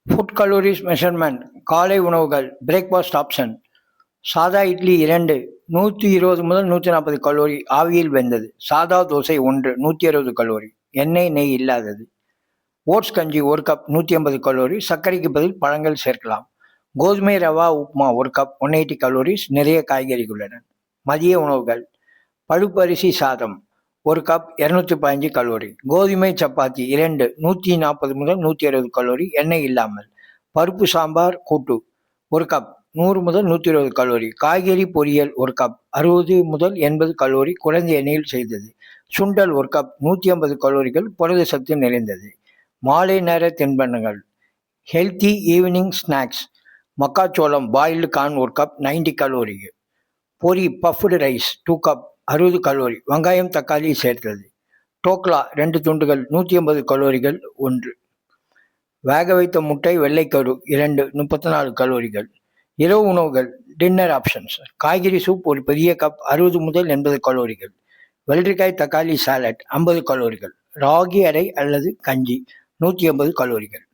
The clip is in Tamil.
Food calories measurement. காலை உணவுகள். Breakfast option. சாதா இட்லி 2 120 முதல் 140 கலோரி ஆவியில் வெந்தது. சாதா தோசை 1 160 கலோரி எண்ணெய் நெய் இல்லாதது. ஓட்ஸ் கஞ்சி 1 கப் 150 கலோரி சர்க்கரைக்கு பதில் பழங்கள் சேர்க்கலாம். கோதுமை ரவா உப்மா 1 கப் 180 கலோரிஸ் நிறைய காய்கறிகளுடன். மதிய உணவுகள். பழுப்பு அரிசி சாதம் 1 கப் 215 கலோரி. கோதுமை சப்பாத்தி 2 140 முதல் 160 கலோரி எண்ணெய் இல்லாமல். பருப்பு சாம்பார் கூட்டு 1 கப் 100 முதல் 120 கலோரி. காய்கறி பொரியல் 1 கப் 60 முதல் 80 கலோரி குறைந்த எண்ணெயில் செய்தது. சுண்டல் 1 கப் 150 கலோரிகள் புரத சத்து நிறைந்தது. மாலை நேர தின்பண்டங்கள். Healthy evening snacks. மக்காச்சோளம் பாயில்டு கார்ன் 1 கப் 90 கலோரி. பொரி பஃப்டு ரைஸ் 2 கப் 60 கலோரி வெங்காயம் தக்காளி சேர்த்தது. டோக்லா 2 துண்டுகள் 180 கலோரிகள் 1. வேக வைத்த முட்டை வெள்ளைக்கரு 2 34 கலோரிகள். இரவு உணவுகள். Dinner options. காய்கறி சூப் ஒரு பெரிய கப் 60 முதல் 80 கலோரிகள். வெள்ளரிக்காய் தக்காளி சாலட் 50 கலோரிகள். ராகி அடை அல்லது கஞ்சி 180 கலோரிகள்.